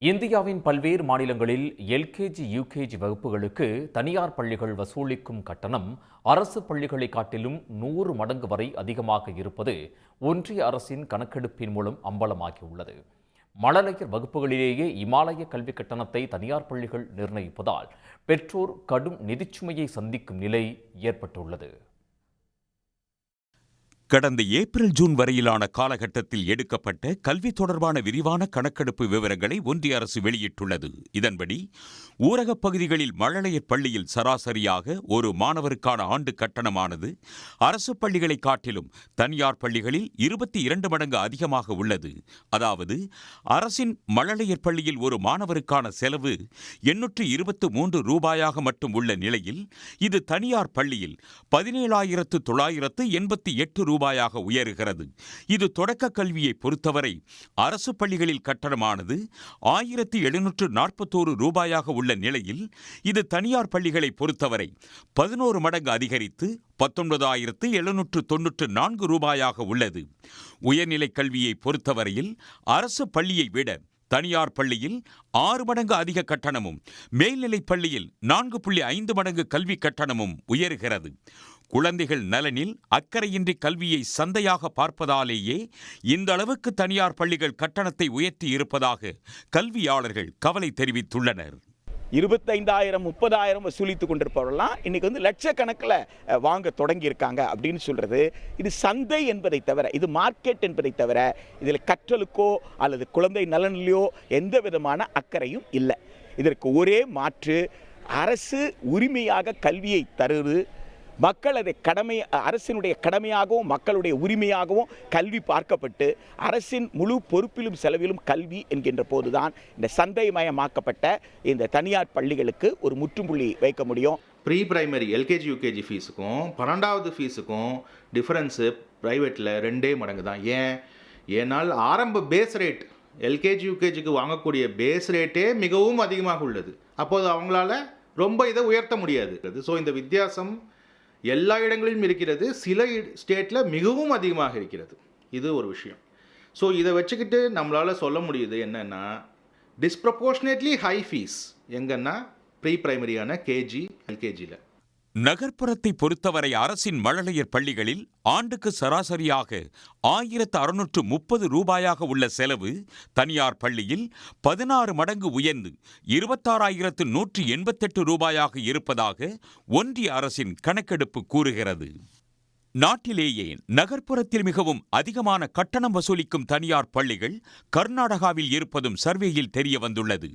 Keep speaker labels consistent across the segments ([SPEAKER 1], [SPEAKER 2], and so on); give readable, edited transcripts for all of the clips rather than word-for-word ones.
[SPEAKER 1] இந்தியாவின் பல்வேறு மாநிலங்களில் எல்கேஜி, யுகேஜி வகுப்புகளுக்கு தனியார் பள்ளிகள் வசூலிக்கும் கட்டணம் அரசு பள்ளிகளை காட்டிலும் 100 மடங்கு வரை அதிகமாக இருப்பது ஒன்றிய அரசின் கணக்கெடுப்பின் மூலம் அம்பலமாகியுள்ளது. மழலையர் வகுப்புகளிலேயே இமாலய கல்வி கட்டணத்தை தனியார் பள்ளிகள் நிர்ணயிப்பதால் பெற்றோர் கடும் நிதிச்சுமையை சந்திக்கும் நிலை ஏற்பட்டுள்ளது.
[SPEAKER 2] கடந்த ஏப்ரல் ஜூன் வரையிலான காலகட்டத்தில் எடுக்கப்பட்ட கல்வி தொடர்பான விரிவான கணக்கெடுப்பு விவரங்களை ஒன்றிய அரசு வெளியிட்டுள்ளது. இதன்படி ஊரகப் பகுதிகளில் மழலையர் பள்ளியில் சராசரியாக ஒரு மாணவருக்கான ஆண்டு கட்டணமானது அரசு பள்ளிகளை காட்டிலும் தனியார் பள்ளிகளில் 22 மடங்கு அதிகமாக உள்ளது. அதாவது அரசின் மழலையர் பள்ளியில் ஒரு மாணவருக்கான செலவு 823 ரூபாயாக மட்டும் உள்ள நிலையில் இது தனியார் பள்ளியில் 17,988 ரூபாயாக உயருகிறது. இது தொடக்க கல்வியை பொறுத்தவரை அரசு பள்ளிகளில் கட்டணமானது 1,741 ரூபாயாக உள்ள நிலையில் இது தனியார் பள்ளிகளை பொறுத்தவரை 11 மடங்கு அதிகரித்து 19,794 ரூபாயாக உள்ளது. உயர்நிலை கல்வியை பொறுத்தவரையில் அரசு பள்ளியை விட தனியார் பள்ளியில் 6 மடங்கு அதிக கட்டணமும் மேல்நிலைப் பள்ளியில் 4.5 மடங்கு கல்வி கட்டணமும் உயர்கிறது. குழந்தைகள் நலனில் அக்கறையின்றி கல்வியை சந்தையாக பார்ப்பதாலேயே இந்த அளவுக்கு தனியார் பள்ளிகள் கட்டணத்தை உயர்த்தி இருப்பதாக கல்வியாளர்கள் கவலை தெரிவித்துள்ளனர்.
[SPEAKER 3] 25,000 30,000 வசூலித்து கொண்டிருப்பவர்கள்லாம் இன்னைக்கு லட்சக்கணக்கில் வாங்க தொடங்கியிருக்காங்க அப்படின்னு சொல்றது. இது சந்தை என்பதை தவிர, இது மார்க்கெட் என்பதை தவிர இதில் கற்றலுக்கோ அல்லது குழந்தை நலனிலையோ எந்த விதமான அக்கறையும் இல்லை. இதற்கு ஒரே மாற்று அரசு உரிமையாக கல்வியை தருவது, மக்கள் அதை அரசினுடைய கடமையாகவும் மக்களுடைய உரிமையாகவும் கல்வி பார்க்கப்பட்டு அரசின் முழு பொறுப்பிலும் செலவிலும் கல்வி என்கின்ற போதுதான் இந்த சந்தைமயமாக்கப்பட்ட இந்த தனியார் பள்ளிகளுக்கு ஒரு முற்றுப்புள்ளி வைக்க முடியும்.
[SPEAKER 4] ப்ரீ பிரைமரி எல்கேஜி யூகேஜி ஃபீஸுக்கும் 12வது ஃபீஸுக்கும் டிஃபரன்ஸு ப்ரைவேட்டில் 2 மடங்கு தான். ஏனால் ஆரம்ப பேஸ் ரேட் எல்கேஜி யூகேஜிக்கு வாங்கக்கூடிய பேஸ் ரேட்டே மிகவும் அதிகமாக உள்ளது. அப்போது அவங்களால ரொம்ப இதை உயர்த்த முடியாது. ஸோ இந்த வித்தியாசம் எல்லா இடங்களிலும் இருக்கிறது. சில ஸ்டேட்டில் மிகவும் அதிகமாக இருக்கிறது. இது ஒரு விஷயம். ஸோ இதை வச்சுக்கிட்டு நம்மளால் சொல்ல முடியுது என்னென்னா, டிஸ்ப்ரப்போர்ஷனேட்லி ஹை ஃபீஸ் எங்கன்னா ப்ரீ பிரைமரியான கேஜி எல்கேஜியில்.
[SPEAKER 2] நகர்ப்புறத்தை பொறுத்தவரை அரசின் மழலையர் பள்ளிகளில் ஆண்டுக்கு சராசரியாக 1,630 ரூபாயாக உள்ள செலவு தனியார் பள்ளியில் 16 மடங்கு உயர்ந்து 26,188 ரூபாயாக இருப்பதாக ஒன்றிய அரசின் கணக்கெடுப்பு கூறுகிறது. நாட்டிலேயே நகர்ப்புறத்தில் மிகவும் அதிகமான கட்டணம் வசூலிக்கும் தனியார் பள்ளிகள் கர்நாடகாவில் இருப்பதும் சர்வேயில் தெரிய வந்துள்ளது.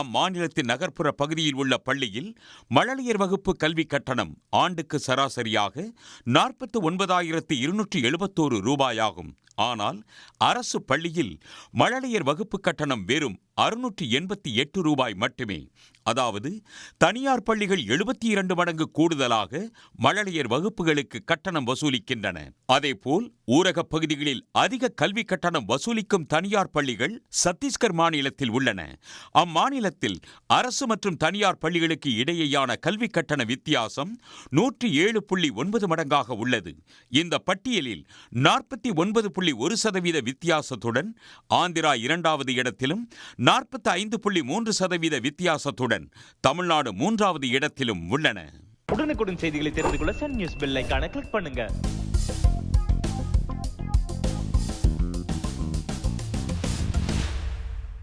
[SPEAKER 2] அம்மாநிலத்தின் நகர்ப்புற பகுதியில் உள்ள பள்ளியில் மழலையர் வகுப்பு கல்வி கட்டணம் ஆண்டுக்கு சராசரியாக 49,271 ரூபாயாகும். ஆனால் அரசு பள்ளியில் மழலையர் வகுப்பு கட்டணம் வெறும் 688 ரூபாய் மட்டுமே. அதாவது தனியார் பள்ளிகள் 72 மடங்கு கூடுதலாக மழலையர் வகுப்புகளுக்கு கட்டணம் வசூலிக்கின்றன. அதேபோல் ஊரகப் பகுதிகளில் அதிக கல்வி கட்டணம் வசூலிக்கும் தனியார் பள்ளிகள் சத்தீஸ்கர் மாநிலத்தில் உள்ளன. அம்மாநிலத்தில் அரசு மற்றும் தனியார் பள்ளிகளுக்கு இடையேயான கல்வி கட்டண வித்தியாசம் 107.9 மடங்காக உள்ளது. இந்த பட்டியலில் 49.1% வித்தியாசத்துடன் ஆந்திரா 2வது இடத்திலும் 45.3% வித்தியாசத்துடன் தமிழ்நாடு 3வது இடத்திலும் உள்ளன.
[SPEAKER 5] உடனுக்குடன் செய்திகளை தெரிந்து கொள்ள சன் நியூஸ் பெல் ஐகானை கிளிக் பண்ணுங்க.